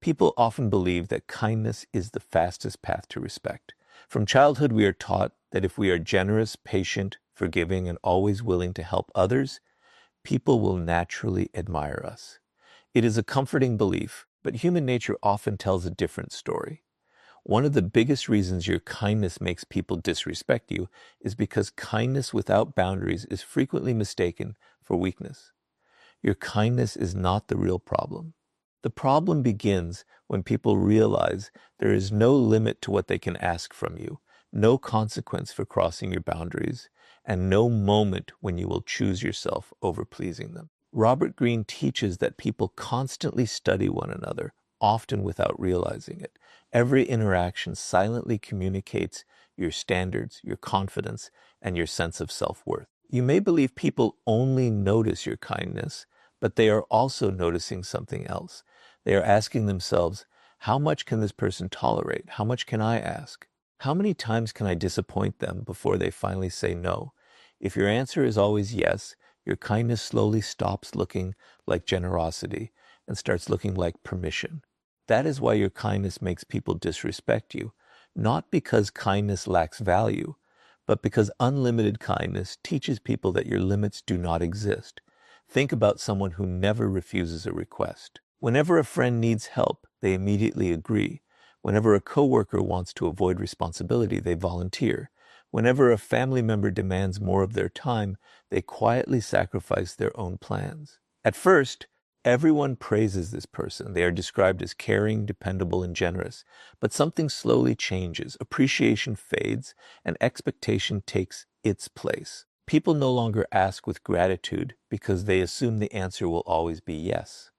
People often believe that kindness is the fastest path to respect. From childhood, we are taught that if we are generous, patient, forgiving, and always willing to help others, people will naturally admire us. It is a comforting belief, but human nature often tells a different story. One of the biggest reasons your kindness makes people disrespect you is because kindness without boundaries is frequently mistaken for weakness. Your kindness is not the real problem. The problem begins when people realize there is no limit to what they can ask from you, no consequence for crossing your boundaries, and no moment when you will choose yourself over pleasing them. Robert Greene teaches that people constantly study one another, often without realizing it. Every interaction silently communicates your standards, your confidence, and your sense of self-worth. You may believe people only notice your kindness, but they are also noticing something else. They are asking themselves, how much can this person tolerate? How much can I ask? How many times can I disappoint them before they finally say no? If your answer is always yes, your kindness slowly stops looking like generosity and starts looking like permission. That is why your kindness makes people disrespect you, not because kindness lacks value, but because unlimited kindness teaches people that your limits do not exist. Think about someone who never refuses a request. Whenever a friend needs help, they immediately agree. Whenever a coworker wants to avoid responsibility, they volunteer. Whenever a family member demands more of their time, they quietly sacrifice their own plans. At first, everyone praises this person. They are described as caring, dependable, and generous. But something slowly changes. Appreciation fades, and expectation takes its place. People no longer ask with gratitude because they assume the answer will always be yes.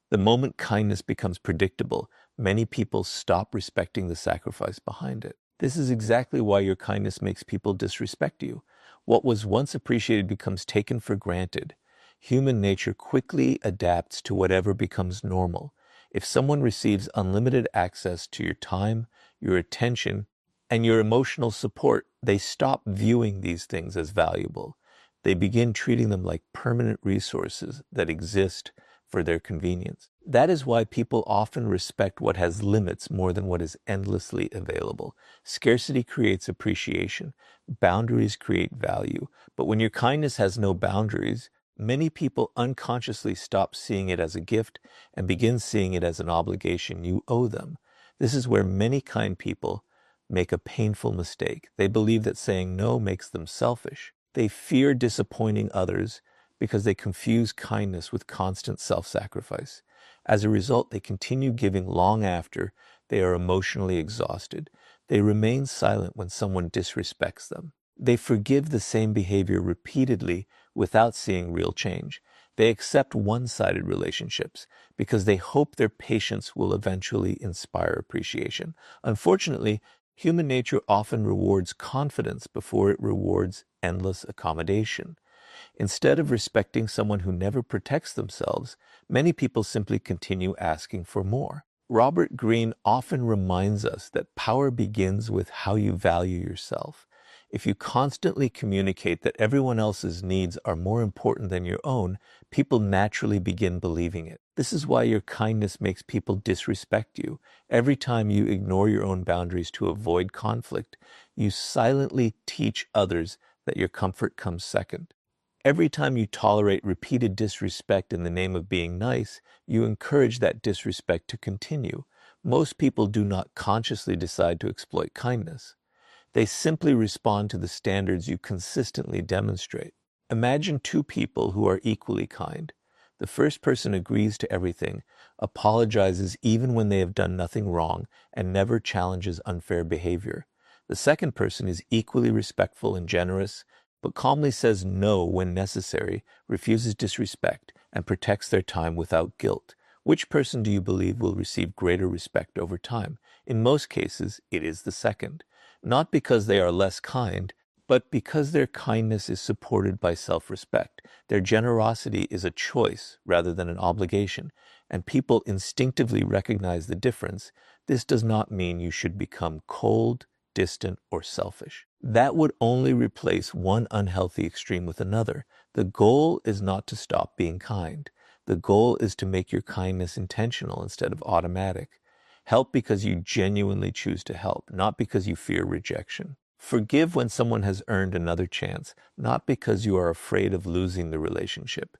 The moment kindness becomes predictable, many people stop respecting the sacrifice behind it. This is exactly why your kindness makes people disrespect you. What was once appreciated becomes taken for granted. Human nature quickly adapts to whatever becomes normal. If someone receives unlimited access to your time, your attention, and your emotional support, they stop viewing these things as valuable. They begin treating them like permanent resources that exist for their convenience. That is why people often respect what has limits more than what is endlessly available. Scarcity creates appreciation. Boundaries create value. But when your kindness has no boundaries, many people unconsciously stop seeing it as a gift and begin seeing it as an obligation you owe them. This is where many kind people make a painful mistake. They believe that saying no makes them selfish. They fear disappointing others because they confuse kindness with constant self-sacrifice. As a result, they continue giving long after they are emotionally exhausted. They remain silent when someone disrespects them. They forgive the same behavior repeatedly without seeing real change. They accept one-sided relationships because they hope their patience will eventually inspire appreciation. Unfortunately, human nature often rewards confidence before it rewards endless accommodation. Instead of respecting someone who never protects themselves, many people simply continue asking for more. Robert Greene often reminds us that power begins with how you value yourself. If you constantly communicate that everyone else's needs are more important than your own, people naturally begin believing it. This is why your kindness makes people disrespect you. Every time you ignore your own boundaries to avoid conflict, you silently teach others that your comfort comes second. Every time you tolerate repeated disrespect in the name of being nice, you encourage that disrespect to continue. Most people do not consciously decide to exploit kindness. They simply respond to the standards you consistently demonstrate. Imagine two people who are equally kind. The first person agrees to everything, apologizes even when they have done nothing wrong, and never challenges unfair behavior. The second person is equally respectful and generous, but calmly says no when necessary, refuses disrespect, and protects their time without guilt. Which person do you believe will receive greater respect over time? In most cases, it is the second. Not because they are less kind, but because their kindness is supported by self-respect. Their generosity is a choice rather than an obligation, and people instinctively recognize the difference. This does not mean you should become cold, distant, or selfish. That would only replace one unhealthy extreme with another. The goal is not to stop being kind. The goal is to make your kindness intentional instead of automatic. Help because you genuinely choose to help, not because you fear rejection. Forgive when someone has earned another chance, not because you are afraid of losing the relationship.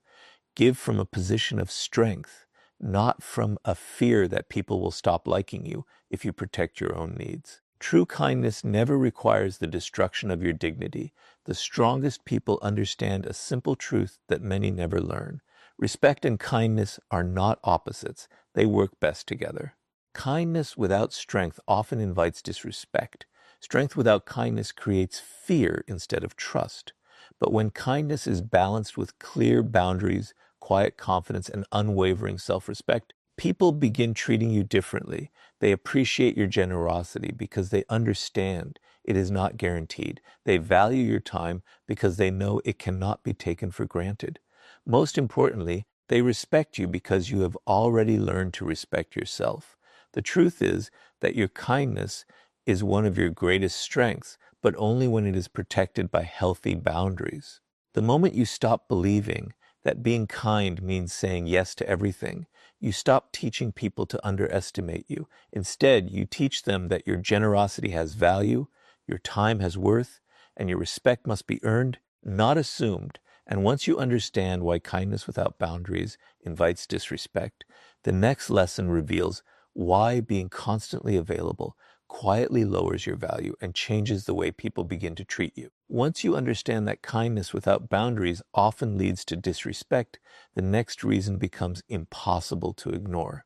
Give from a position of strength, not from a fear that people will stop liking you if you protect your own needs. True kindness never requires the destruction of your dignity. The strongest people understand a simple truth that many never learn. Respect and kindness are not opposites. They work best together. Kindness without strength often invites disrespect. Strength without kindness creates fear instead of trust. But when kindness is balanced with clear boundaries, quiet confidence, and unwavering self-respect, people begin treating you differently. They appreciate your generosity because they understand it is not guaranteed. They value your time because they know it cannot be taken for granted. Most importantly, they respect you because you have already learned to respect yourself. The truth is that your kindness is one of your greatest strengths, but only when it is protected by healthy boundaries. The moment you stop believing that being kind means saying yes to everything, you stop teaching people to underestimate you. Instead, you teach them that your generosity has value, your time has worth, and your respect must be earned, not assumed. And once you understand why kindness without boundaries invites disrespect, the next lesson reveals why being constantly available quietly lowers your value and changes the way people begin to treat you. Once you understand that kindness without boundaries often leads to disrespect, the next reason becomes impossible to ignore.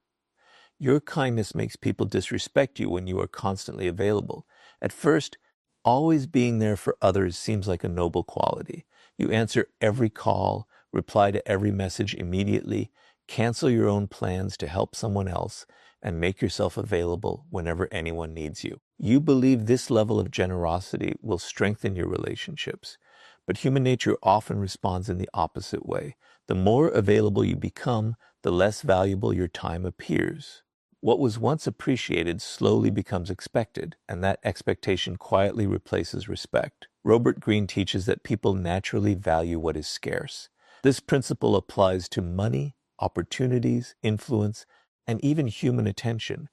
Your kindness makes people disrespect you when you are constantly available. At first, always being there for others seems like a noble quality. You answer every call, reply to every message immediately, cancel your own plans to help someone else, and make yourself available whenever anyone needs you. You believe this level of generosity will strengthen your relationships. But human nature often responds in the opposite way. The more available you become, the less valuable your time appears. What was once appreciated slowly becomes expected, and that expectation quietly replaces respect. Robert Greene teaches that people naturally value what is scarce. This principle applies to money, opportunities, influence, and even human attention.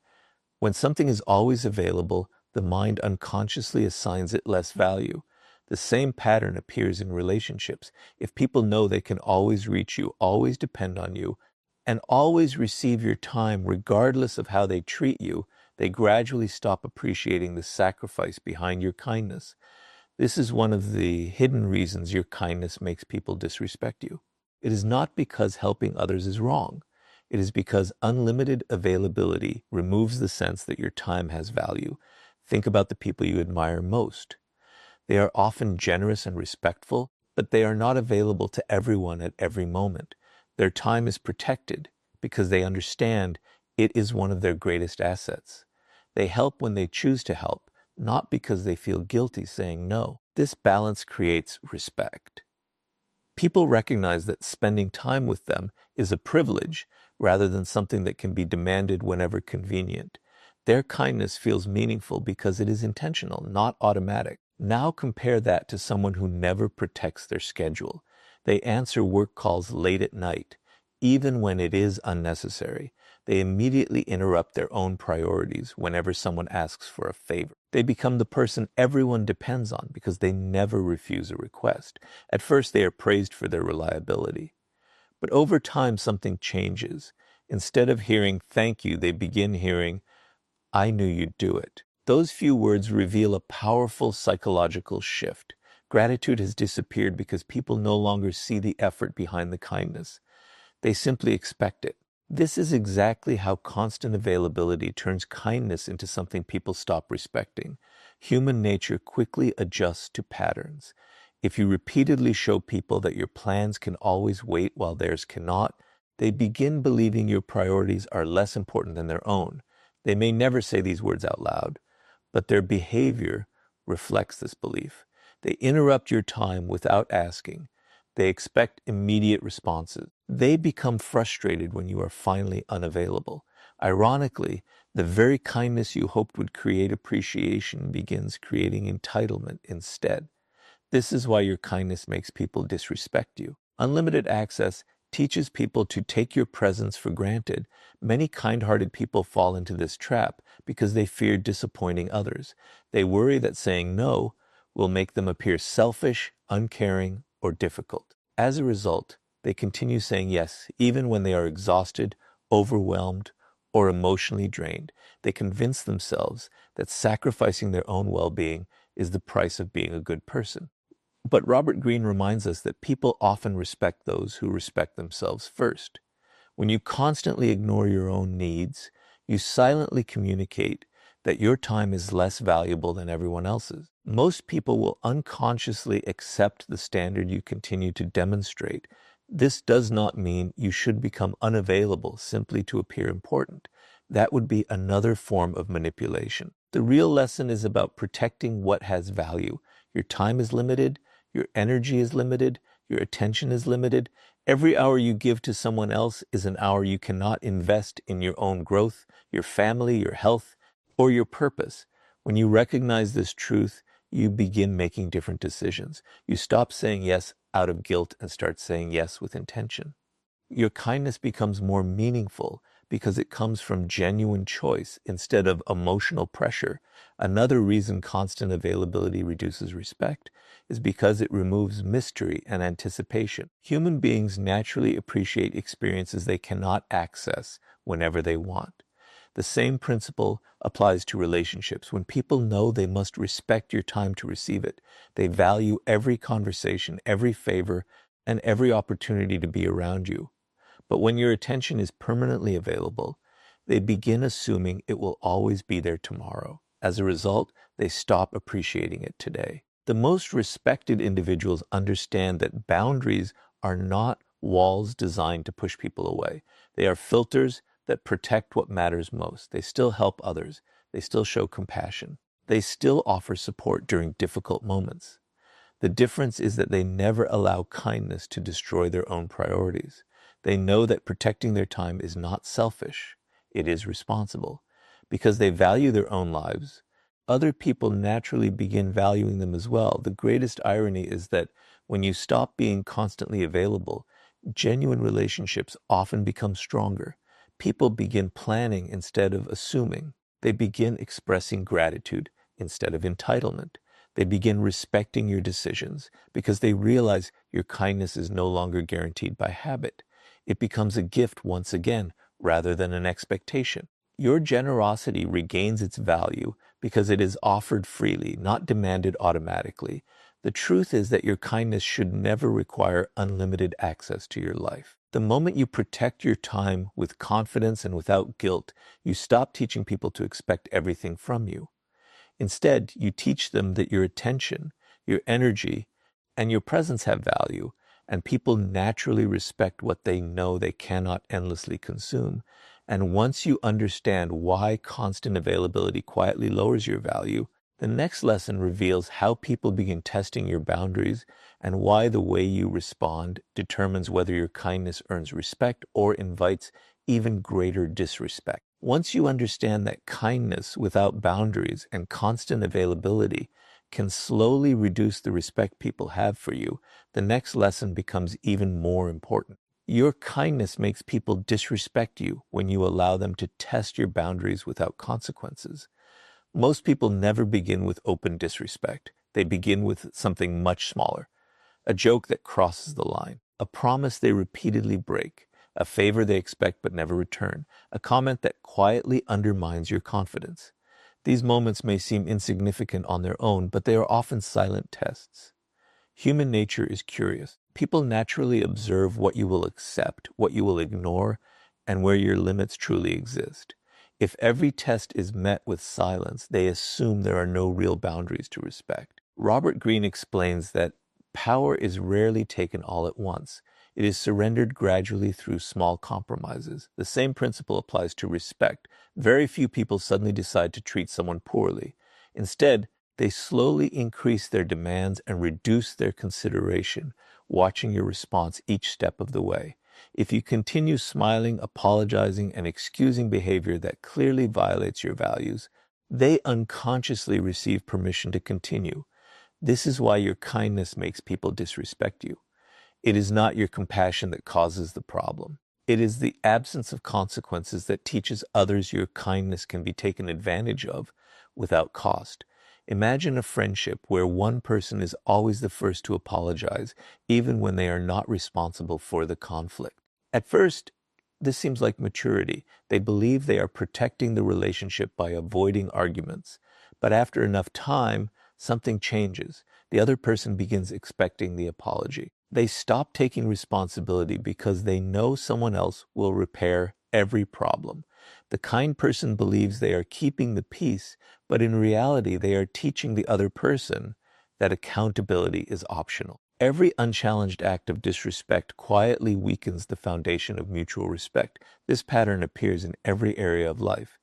When something is always available, the mind unconsciously assigns it less value. The same pattern appears in relationships. If people know they can always reach you, always depend on you, and always receive your time regardless of how they treat you, they gradually stop appreciating the sacrifice behind your kindness. This is one of the hidden reasons your kindness makes people disrespect you. It is not because helping others is wrong. It is because unlimited availability removes the sense that your time has value. Think about the people you admire most. They are often generous and respectful, but they are not available to everyone at every moment. Their time is protected because they understand it is one of their greatest assets. They help when they choose to help, not because they feel guilty saying no. This balance creates respect. People recognize that spending time with them is a privilege rather than something that can be demanded whenever convenient. Their kindness feels meaningful because it is intentional, not automatic. Now compare that to someone who never protects their schedule. They answer work calls late at night, even when it is unnecessary. They immediately interrupt their own priorities whenever someone asks for a favor. They become the person everyone depends on because they never refuse a request. At first, they are praised for their reliability. But over time, something changes. Instead of hearing thank you, they begin hearing, I knew you'd do it. Those few words reveal a powerful psychological shift. Gratitude has disappeared because people no longer see the effort behind the kindness. They simply expect it. This is exactly how constant availability turns kindness into something people stop respecting. Human nature quickly adjusts to patterns. If you repeatedly show people that your plans can always wait while theirs cannot, they begin believing your priorities are less important than their own. They may never say these words out loud, but their behavior reflects this belief. They interrupt your time without asking. They expect immediate responses. They become frustrated when you are finally unavailable. Ironically, the very kindness you hoped would create appreciation begins creating entitlement instead. This is why your kindness makes people disrespect you. Unlimited access teaches people to take your presence for granted. Many kind-hearted people fall into this trap because they fear disappointing others. They worry that saying no will make them appear selfish, uncaring, or difficult. As a result, they continue saying yes, even when they are exhausted, overwhelmed, or emotionally drained. They convince themselves that sacrificing their own well-being is the price of being a good person. But Robert Greene reminds us that people often respect those who respect themselves first. When you constantly ignore your own needs, you silently communicate that your time is less valuable than everyone else's. Most people will unconsciously accept the standard you continue to demonstrate. This does not mean you should become unavailable simply to appear important. That would be another form of manipulation. The real lesson is about protecting what has value. Your time is limited, your energy is limited, your attention is limited. Every hour you give to someone else is an hour you cannot invest in your own growth, your family, your health, or your purpose. When you recognize this truth, you begin making different decisions. You stop saying yes out of guilt and start saying yes with intention. Your kindness becomes more meaningful because it comes from genuine choice instead of emotional pressure. Another reason constant availability reduces respect is because it removes mystery and anticipation. Human beings naturally appreciate experiences they cannot access whenever they want. The same principle applies to relationships. When people know they must respect your time to receive it, they value every conversation, every favor, and every opportunity to be around you. But when your attention is permanently available, they begin assuming it will always be there tomorrow. As a result, they stop appreciating it today. The most respected individuals understand that boundaries are not walls designed to push people away. They are filters that protect what matters most. They still help others. They still show compassion. They still offer support during difficult moments. The difference is that they never allow kindness to destroy their own priorities. They know that protecting their time is not selfish, it is responsible. Because they value their own lives, other people naturally begin valuing them as well. The greatest irony is that when you stop being constantly available, genuine relationships often become stronger. People begin planning instead of assuming. They begin expressing gratitude instead of entitlement. They begin respecting your decisions because they realize your kindness is no longer guaranteed by habit. It becomes a gift once again, rather than an expectation. Your generosity regains its value because it is offered freely, not demanded automatically. The truth is that your kindness should never require unlimited access to your life. The moment you protect your time with confidence and without guilt, you stop teaching people to expect everything from you. Instead, you teach them that your attention, your energy, and your presence have value, and people naturally respect what they know they cannot endlessly consume. And once you understand why constant availability quietly lowers your value, the next lesson reveals how people begin testing your boundaries and why the way you respond determines whether your kindness earns respect or invites even greater disrespect. Once you understand that kindness without boundaries and constant availability can slowly reduce the respect people have for you, the next lesson becomes even more important. Your kindness makes people disrespect you when you allow them to test your boundaries without consequences. Most people never begin with open disrespect. They begin with something much smaller. A joke that crosses the line, a promise they repeatedly break, a favor they expect but never return, a comment that quietly undermines your confidence. These moments may seem insignificant on their own, but they are often silent tests. Human nature is curious. People naturally observe what you will accept, what you will ignore, and where your limits truly exist. If every test is met with silence, they assume there are no real boundaries to respect. Robert Greene explains that power is rarely taken all at once. It is surrendered gradually through small compromises. The same principle applies to respect. Very few people suddenly decide to treat someone poorly. Instead, they slowly increase their demands and reduce their consideration, watching your response each step of the way. If you continue smiling, apologizing, and excusing behavior that clearly violates your values, they unconsciously receive permission to continue. This is why your kindness makes people disrespect you. It is not your compassion that causes the problem. It is the absence of consequences that teaches others your kindness can be taken advantage of without cost. Imagine a friendship where one person is always the first to apologize, even when they are not responsible for the conflict. At first, this seems like maturity. They believe they are protecting the relationship by avoiding arguments. But after enough time, something changes. The other person begins expecting the apology. They stop taking responsibility because they know someone else will repair every problem. The kind person believes they are keeping the peace, but in reality, they are teaching the other person that accountability is optional. Every unchallenged act of disrespect quietly weakens the foundation of mutual respect. This pattern appears in every area of life.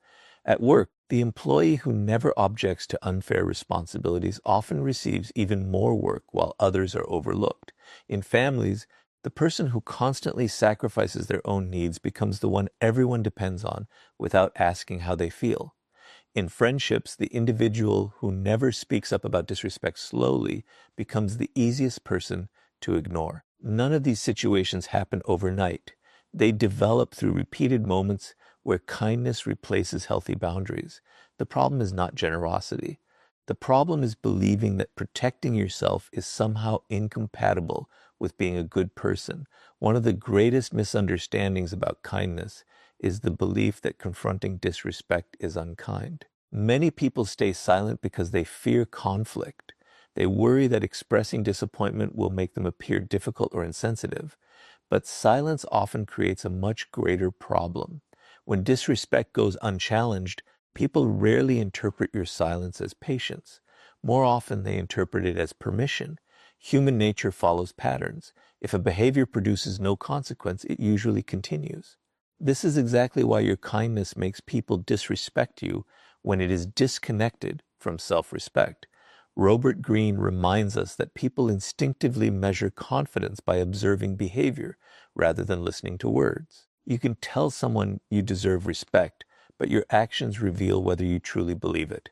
At work, the employee who never objects to unfair responsibilities often receives even more work while others are overlooked. In families, the person who constantly sacrifices their own needs becomes the one everyone depends on without asking how they feel. In friendships, the individual who never speaks up about disrespect slowly becomes the easiest person to ignore. None of these situations happen overnight. They develop through repeated moments where kindness replaces healthy boundaries. The problem is not generosity. The problem is believing that protecting yourself is somehow incompatible with being a good person. One of the greatest misunderstandings about kindness is the belief that confronting disrespect is unkind. Many people stay silent because they fear conflict. They worry that expressing disappointment will make them appear difficult or insensitive. But silence often creates a much greater problem. When disrespect goes unchallenged, people rarely interpret your silence as patience. More often, they interpret it as permission. Human nature follows patterns. If a behavior produces no consequence, it usually continues. This is exactly why your kindness makes people disrespect you when it is disconnected from self-respect. Robert Greene reminds us that people instinctively measure confidence by observing behavior rather than listening to words. You can tell someone you deserve respect, but your actions reveal whether you truly believe it.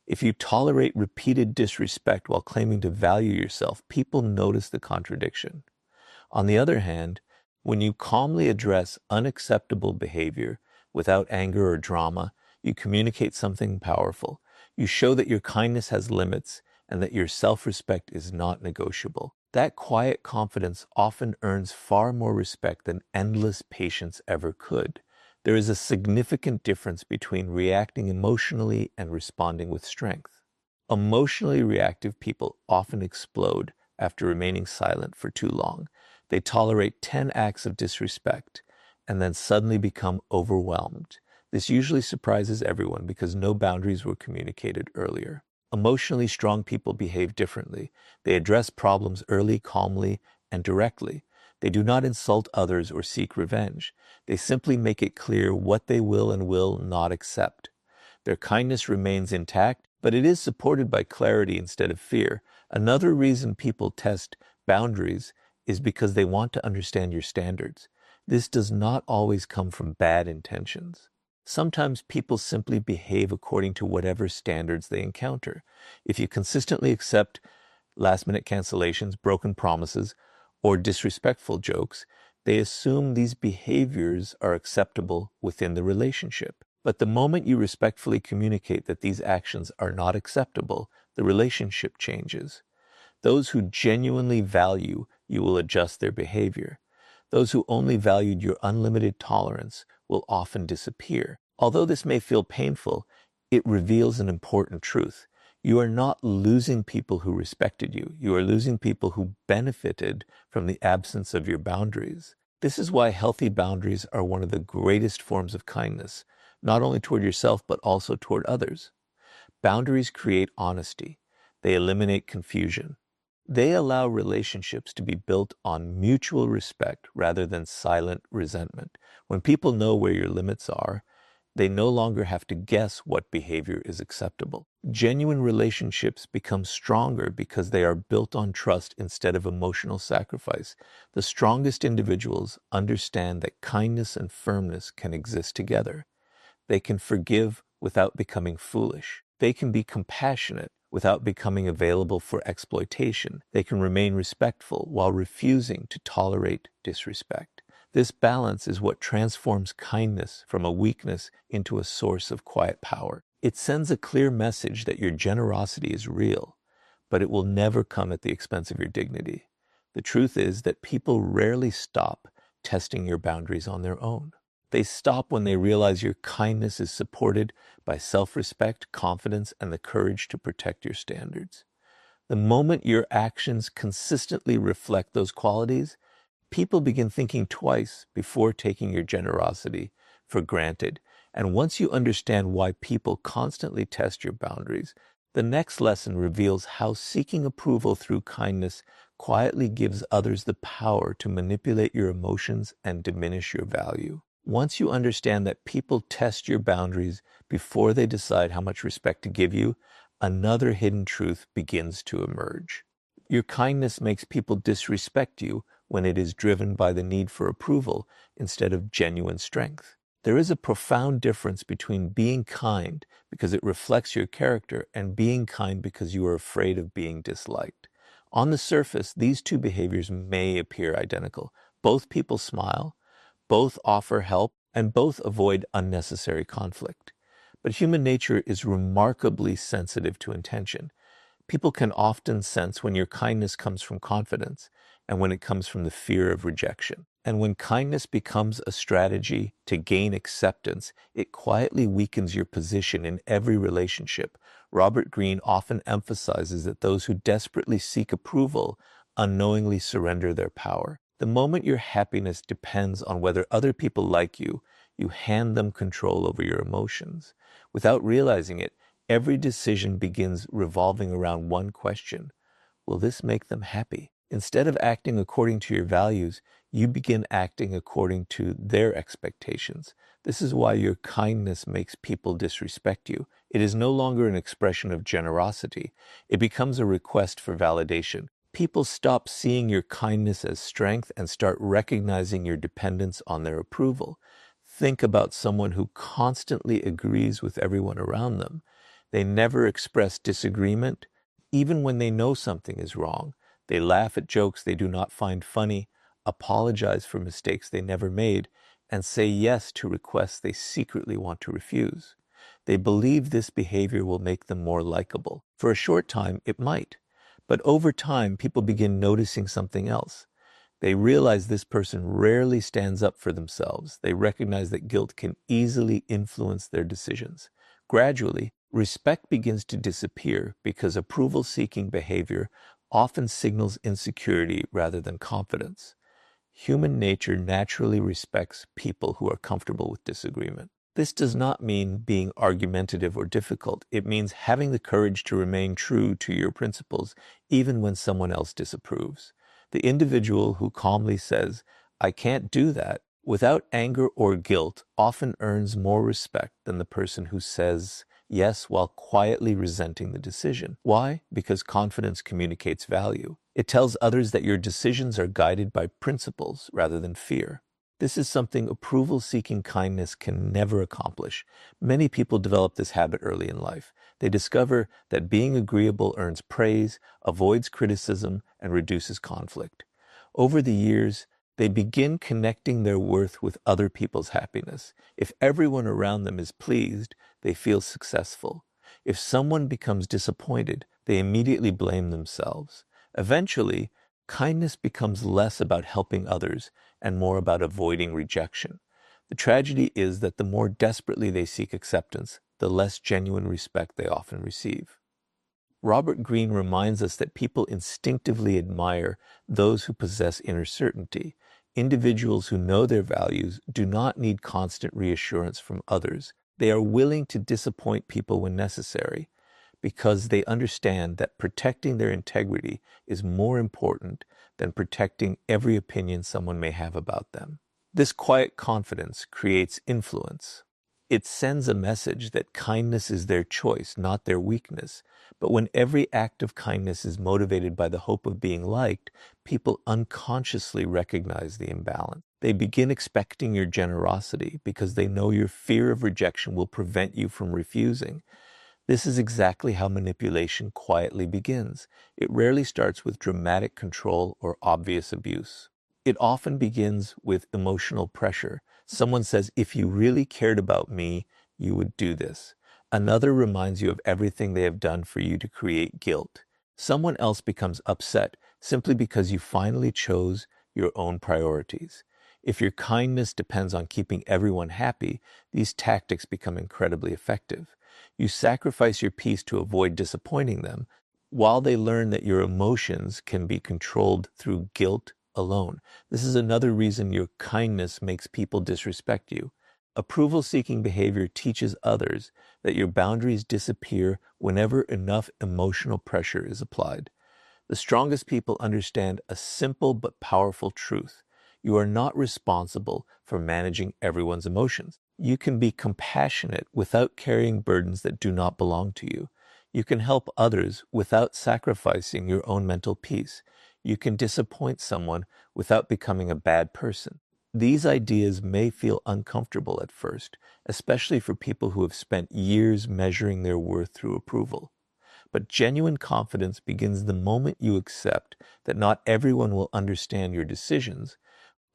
If you tolerate repeated disrespect while claiming to value yourself, people notice the contradiction. On the other hand, when you calmly address unacceptable behavior without anger or drama, you communicate something powerful. You show that your kindness has limits and that your self-respect is not negotiable. That quiet confidence often earns far more respect than endless patience ever could. There is a significant difference between reacting emotionally and responding with strength. Emotionally reactive people often explode after remaining silent for too long. They tolerate 10 acts of disrespect and then suddenly become overwhelmed. This usually surprises everyone because no boundaries were communicated earlier. Emotionally strong people behave differently. They address problems early, calmly, and directly. They do not insult others or seek revenge. They simply make it clear what they will and will not accept. Their kindness remains intact, but it is supported by clarity instead of fear. Another reason people test boundaries is because they want to understand your standards. This does not always come from bad intentions. Sometimes people simply behave according to whatever standards they encounter. If you consistently accept last-minute cancellations, broken promises, or disrespectful jokes, they assume these behaviors are acceptable within the relationship. But the moment you respectfully communicate that these actions are not acceptable, the relationship changes. Those who genuinely value you will adjust their behavior. Those who only valued your unlimited tolerance will often disappear. Although this may feel painful, it reveals an important truth. You are not losing people who respected you. You are losing people who benefited from the absence of your boundaries. This is why healthy boundaries are one of the greatest forms of kindness, not only toward yourself, but also toward others. Boundaries create honesty. They eliminate confusion. They allow relationships to be built on mutual respect rather than silent resentment. When people know where your limits are, they no longer have to guess what behavior is acceptable. Genuine relationships become stronger because they are built on trust instead of emotional sacrifice. The strongest individuals understand that kindness and firmness can exist together. They can forgive without becoming foolish. They can be compassionate without becoming available for exploitation. They can remain respectful while refusing to tolerate disrespect. This balance is what transforms kindness from a weakness into a source of quiet power. It sends a clear message that your generosity is real, but it will never come at the expense of your dignity. The truth is that people rarely stop testing your boundaries on their own. They stop when they realize your kindness is supported by self-respect, confidence, and the courage to protect your standards. The moment your actions consistently reflect those qualities, people begin thinking twice before taking your generosity for granted. And once you understand why people constantly test your boundaries, the next lesson reveals how seeking approval through kindness quietly gives others the power to manipulate your emotions and diminish your value. Once you understand that people test your boundaries before they decide how much respect to give you, another hidden truth begins to emerge. Your kindness makes people disrespect you when it is driven by the need for approval instead of genuine strength. There is a profound difference between being kind because it reflects your character and being kind because you are afraid of being disliked. On the surface, these two behaviors may appear identical. Both people smile, both offer help, and both avoid unnecessary conflict. But human nature is remarkably sensitive to intention. People can often sense when your kindness comes from confidence and when it comes from the fear of rejection. And when kindness becomes a strategy to gain acceptance, it quietly weakens your position in every relationship. Robert Greene often emphasizes that those who desperately seek approval unknowingly surrender their power. The moment your happiness depends on whether other people like you, you hand them control over your emotions. Without realizing it, every decision begins revolving around one question: will this make them happy? Instead of acting according to your values, you begin acting according to their expectations. This is why your kindness makes people disrespect you. It is no longer an expression of generosity. It becomes a request for validation. People stop seeing your kindness as strength and start recognizing your dependence on their approval. Think about someone who constantly agrees with everyone around them. They never express disagreement, even when they know something is wrong. They laugh at jokes they do not find funny, apologize for mistakes they never made, and say yes to requests they secretly want to refuse. They believe this behavior will make them more likable. For a short time, it might. But over time, people begin noticing something else. They realize this person rarely stands up for themselves. They recognize that guilt can easily influence their decisions. Gradually, respect begins to disappear because approval-seeking behavior often signals insecurity rather than confidence. Human nature naturally respects people who are comfortable with disagreement. This does not mean being argumentative or difficult. It means having the courage to remain true to your principles even when someone else disapproves. The individual who calmly says, "I can't do that," without anger or guilt often earns more respect than the person who says yes while quietly resenting the decision. Why? Because confidence communicates value. It tells others that your decisions are guided by principles rather than fear. This is something approval-seeking kindness can never accomplish. Many people develop this habit early in life. They discover that being agreeable earns praise, avoids criticism, and reduces conflict. Over the years, they begin connecting their worth with other people's happiness. If everyone around them is pleased, they feel successful. If someone becomes disappointed, they immediately blame themselves. Eventually, kindness becomes less about helping others and more about avoiding rejection. The tragedy is that the more desperately they seek acceptance, the less genuine respect they often receive. Robert Greene reminds us that people instinctively admire those who possess inner certainty. Individuals who know their values do not need constant reassurance from others. They are willing to disappoint people when necessary, because they understand that protecting their integrity is more important than protecting every opinion someone may have about them. This quiet confidence creates influence. It sends a message that kindness is their choice, not their weakness. But when every act of kindness is motivated by the hope of being liked, people unconsciously recognize the imbalance. They begin expecting your generosity because they know your fear of rejection will prevent you from refusing. This is exactly how manipulation quietly begins. It rarely starts with dramatic control or obvious abuse. It often begins with emotional pressure. Someone says, if you really cared about me, you would do this. Another reminds you of everything they have done for you to create guilt. Someone else becomes upset simply because you finally chose your own priorities. If your kindness depends on keeping everyone happy, these tactics become incredibly effective. You sacrifice your peace to avoid disappointing them, while they learn that your emotions can be controlled through guilt alone. This is another reason your kindness makes people disrespect you. Approval-seeking behavior teaches others that your boundaries disappear whenever enough emotional pressure is applied. The strongest people understand a simple but powerful truth. You are not responsible for managing everyone's emotions. You can be compassionate without carrying burdens that do not belong to you. You can help others without sacrificing your own mental peace. You can disappoint someone without becoming a bad person. These ideas may feel uncomfortable at first, especially for people who have spent years measuring their worth through approval. But genuine confidence begins the moment you accept that not everyone will understand your decisions,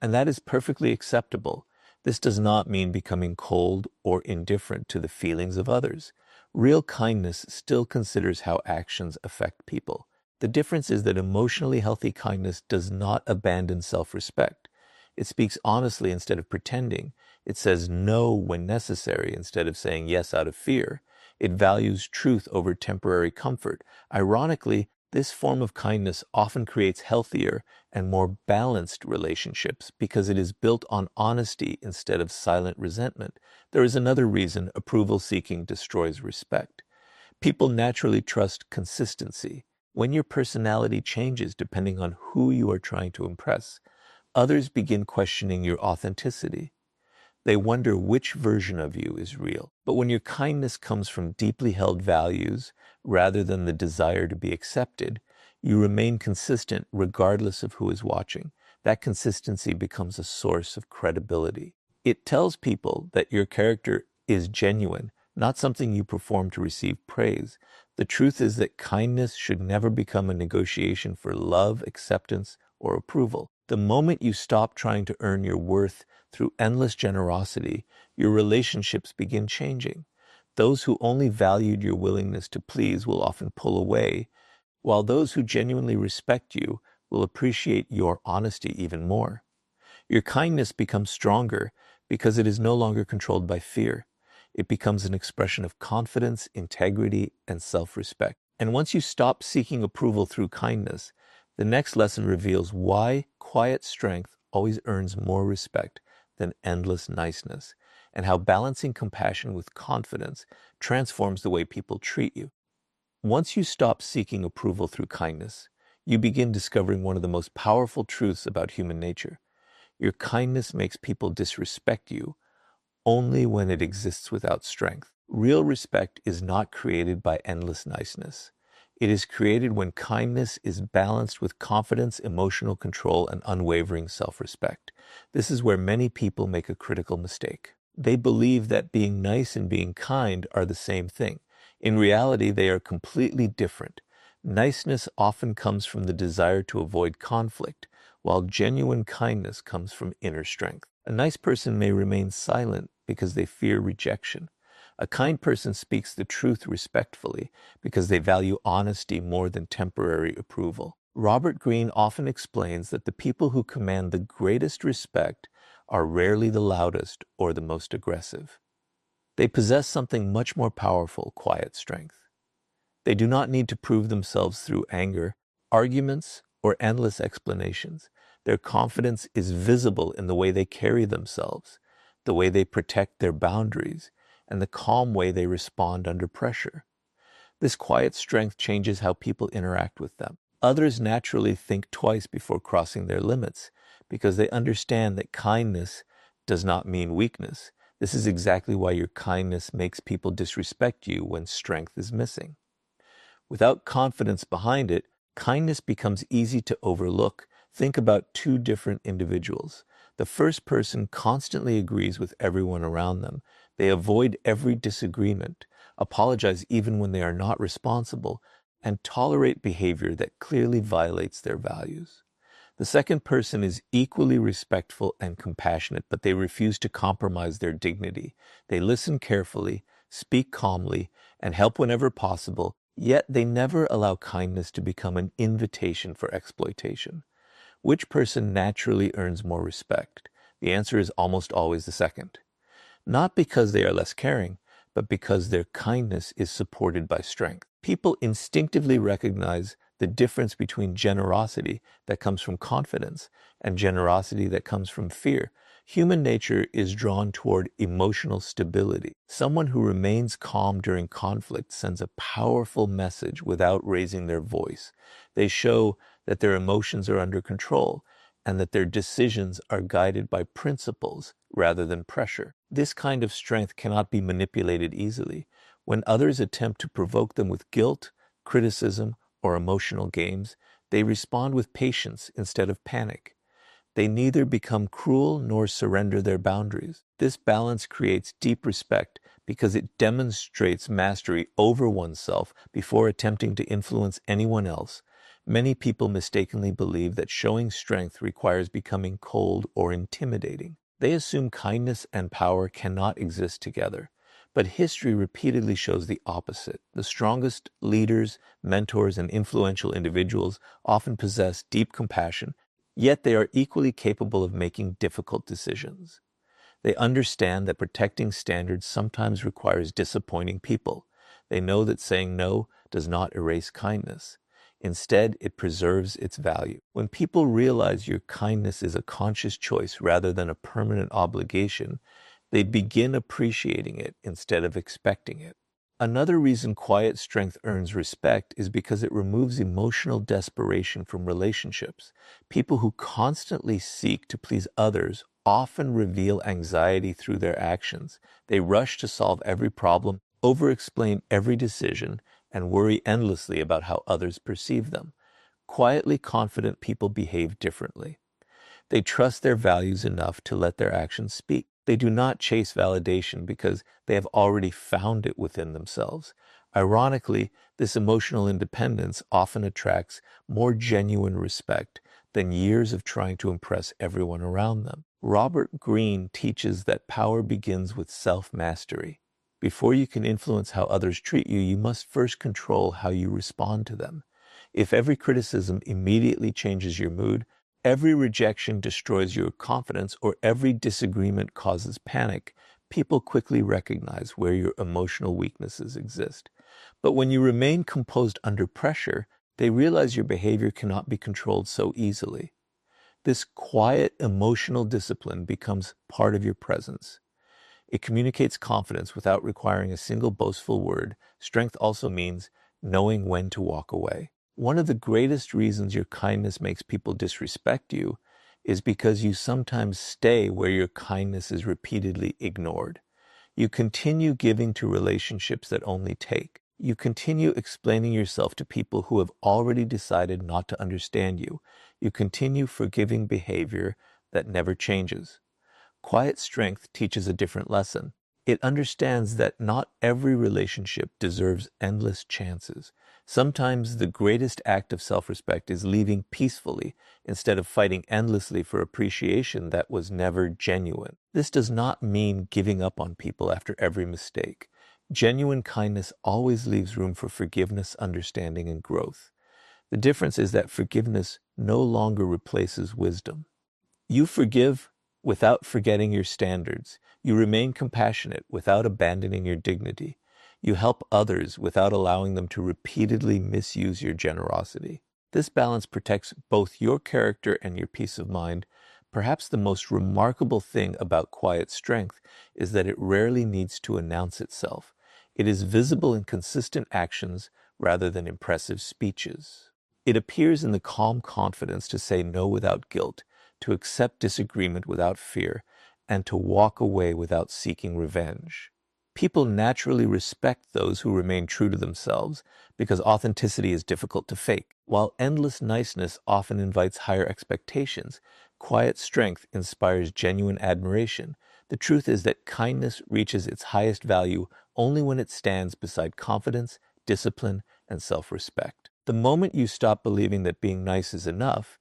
and that is perfectly acceptable. This does not mean becoming cold or indifferent to the feelings of others. Real kindness still considers how actions affect people. The difference is that emotionally healthy kindness does not abandon self-respect. It speaks honestly instead of pretending. It says no when necessary instead of saying yes out of fear. It values truth over temporary comfort. Ironically, this form of kindness often creates healthier and more balanced relationships because it is built on honesty instead of silent resentment. There is another reason approval seeking destroys respect. People naturally trust consistency. When your personality changes depending on who you are trying to impress, others begin questioning your authenticity. They wonder which version of you is real. But when your kindness comes from deeply held values rather than the desire to be accepted, you remain consistent regardless of who is watching. That consistency becomes a source of credibility. It tells people that your character is genuine, not something you perform to receive praise. The truth is that kindness should never become a negotiation for love, acceptance, or approval. The moment you stop trying to earn your worth through endless generosity, your relationships begin changing. Those who only valued your willingness to please will often pull away, while those who genuinely respect you will appreciate your honesty even more. Your kindness becomes stronger because it is no longer controlled by fear. It becomes an expression of confidence, integrity, and self-respect. And once you stop seeking approval through kindness, the next lesson reveals why quiet strength always earns more respect than endless niceness, and how balancing compassion with confidence transforms the way people treat you. Once you stop seeking approval through kindness, you begin discovering one of the most powerful truths about human nature. Your kindness makes people disrespect you only when it exists without strength. Real respect is not created by endless niceness. It is created when kindness is balanced with confidence, emotional control, and unwavering self-respect. This is where many people make a critical mistake. They believe that being nice and being kind are the same thing. In reality, they are completely different. Niceness often comes from the desire to avoid conflict, while genuine kindness comes from inner strength. A nice person may remain silent because they fear rejection. A kind person speaks the truth respectfully because they value honesty more than temporary approval. Robert Greene often explains that the people who command the greatest respect are rarely the loudest or the most aggressive. They possess something much more powerful, quiet strength. They do not need to prove themselves through anger, arguments, or endless explanations. Their confidence is visible in the way they carry themselves, the way they protect their boundaries, and the calm way they respond under pressure. This quiet strength changes how people interact with them. Others naturally think twice before crossing their limits because they understand that kindness does not mean weakness. This is exactly why your kindness makes people disrespect you when strength is missing. Without confidence behind it, kindness becomes easy to overlook. Think about two different individuals. The first person constantly agrees with everyone around them. They avoid every disagreement, apologize even when they are not responsible, and tolerate behavior that clearly violates their values. The second person is equally respectful and compassionate, but they refuse to compromise their dignity. They listen carefully, speak calmly, and help whenever possible, yet they never allow kindness to become an invitation for exploitation. Which person naturally earns more respect? The answer is almost always the second. Not because they are less caring, but because their kindness is supported by strength. People instinctively recognize the difference between generosity that comes from confidence and generosity that comes from fear. Human nature is drawn toward emotional stability. Someone who remains calm during conflict sends a powerful message without raising their voice. They show that their emotions are under control and that their decisions are guided by principles rather than pressure. This kind of strength cannot be manipulated easily. When others attempt to provoke them with guilt, criticism, or emotional games, they respond with patience instead of panic. They neither become cruel nor surrender their boundaries. This balance creates deep respect because it demonstrates mastery over oneself before attempting to influence anyone else. Many people mistakenly believe that showing strength requires becoming cold or intimidating. They assume kindness and power cannot exist together. But history repeatedly shows the opposite. The strongest leaders, mentors, and influential individuals often possess deep compassion, yet they are equally capable of making difficult decisions. They understand that protecting standards sometimes requires disappointing people. They know that saying no does not erase kindness. Instead, it preserves its value. When people realize your kindness is a conscious choice rather than a permanent obligation, they begin appreciating it instead of expecting it. Another reason quiet strength earns respect is because it removes emotional desperation from relationships. People who constantly seek to please others often reveal anxiety through their actions. They rush to solve every problem, over-explain every decision, and worry endlessly about how others perceive them. Quietly confident people behave differently. They trust their values enough to let their actions speak. They do not chase validation because they have already found it within themselves. Ironically, this emotional independence often attracts more genuine respect than years of trying to impress everyone around them. Robert Greene teaches that power begins with self-mastery. Before you can influence how others treat you, you must first control how you respond to them. If every criticism immediately changes your mood, every rejection destroys your confidence, or every disagreement causes panic, people quickly recognize where your emotional weaknesses exist. But when you remain composed under pressure, they realize your behavior cannot be controlled so easily. This quiet emotional discipline becomes part of your presence. It communicates confidence without requiring a single boastful word. Strength also means knowing when to walk away. One of the greatest reasons your kindness makes people disrespect you is because you sometimes stay where your kindness is repeatedly ignored. You continue giving to relationships that only take. You continue explaining yourself to people who have already decided not to understand you. You continue forgiving behavior that never changes. Quiet strength teaches a different lesson. It understands that not every relationship deserves endless chances. Sometimes the greatest act of self-respect is leaving peacefully instead of fighting endlessly for appreciation that was never genuine. This does not mean giving up on people after every mistake. Genuine kindness always leaves room for forgiveness, understanding, and growth. The difference is that forgiveness no longer replaces wisdom. You forgive without forgetting your standards. You remain compassionate without abandoning your dignity. You help others without allowing them to repeatedly misuse your generosity. This balance protects both your character and your peace of mind. Perhaps the most remarkable thing about quiet strength is that it rarely needs to announce itself. It is visible in consistent actions rather than impressive speeches. It appears in the calm confidence to say no without guilt, to accept disagreement without fear, and to walk away without seeking revenge. People naturally respect those who remain true to themselves because authenticity is difficult to fake. While endless niceness often invites higher expectations, quiet strength inspires genuine admiration The truth is that kindness reaches its highest value only when it stands beside confidence, discipline, and self-respect. The moment you stop believing that being nice is enough,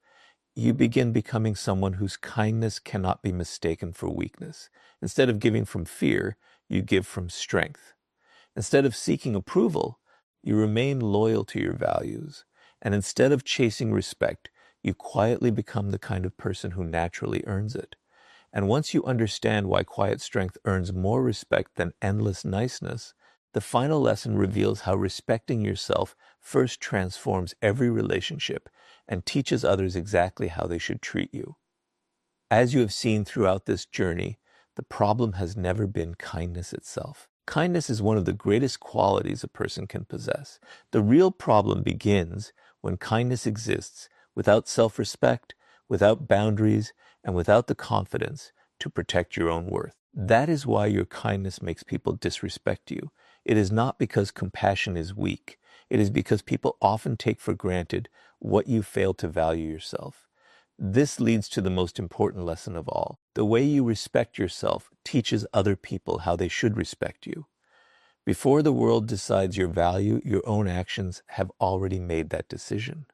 you begin becoming someone whose kindness cannot be mistaken for weakness. Instead of giving from fear, you give from strength. Instead of seeking approval, you remain loyal to your values. And instead of chasing respect, you quietly become the kind of person who naturally earns it. And once you understand why quiet strength earns more respect than endless niceness, the final lesson reveals how respecting yourself first transforms every relationship and teaches others exactly how they should treat you. As you have seen throughout this journey, the problem has never been kindness itself. Kindness is one of the greatest qualities a person can possess. The real problem begins when kindness exists without self-respect, without boundaries, and without the confidence to protect your own worth. That is why your kindness makes people disrespect you. It is not because compassion is weak. It is because people often take for granted what you fail to value yourself. This leads to the most important lesson of all. The way you respect yourself teaches other people how they should respect you. Before the world decides your value, your own actions have already made that decision.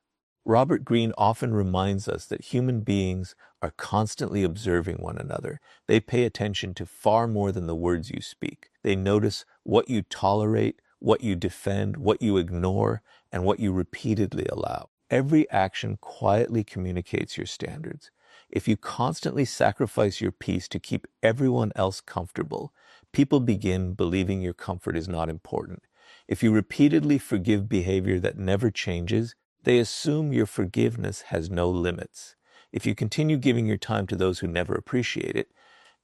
Robert Greene often reminds us that human beings are constantly observing one another. They pay attention to far more than the words you speak. They notice what you tolerate, what you defend, what you ignore, and what you repeatedly allow. Every action quietly communicates your standards. If you constantly sacrifice your peace to keep everyone else comfortable, people begin believing your comfort is not important. If you repeatedly forgive behavior that never changes, they assume your forgiveness has no limits. If you continue giving your time to those who never appreciate it,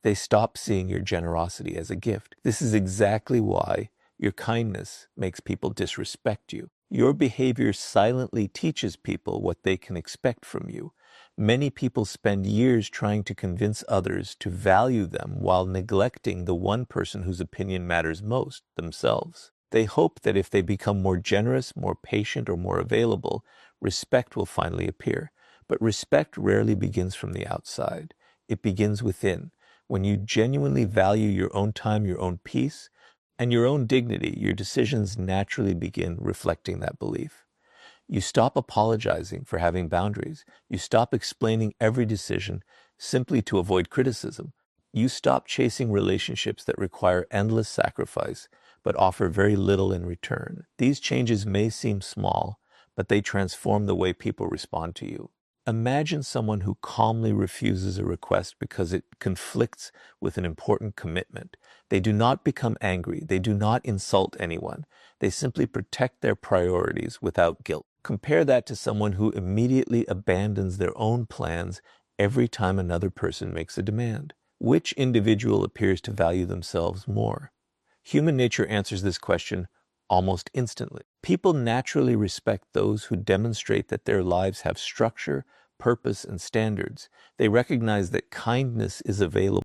they stop seeing your generosity as a gift. This is exactly why your kindness makes people disrespect you. Your behavior silently teaches people what they can expect from you. Many people spend years trying to convince others to value them while neglecting the one person whose opinion matters most, themselves. They hope that if they become more generous, more patient, or more available, respect will finally appear. But respect rarely begins from the outside. It begins within. When you genuinely value your own time, your own peace, and your own dignity, your decisions naturally begin reflecting that belief. You stop apologizing for having boundaries. You stop explaining every decision simply to avoid criticism. You stop chasing relationships that require endless sacrifice but offer very little in return. These changes may seem small, but they transform the way people respond to you. Imagine someone who calmly refuses a request because it conflicts with an important commitment. They do not become angry. They do not insult anyone. They simply protect their priorities without guilt. Compare that to someone who immediately abandons their own plans every time another person makes a demand. Which individual appears to value themselves more? Human nature answers this question almost instantly. People naturally respect those who demonstrate that their lives have structure, purpose, and standards. They recognize that kindness is available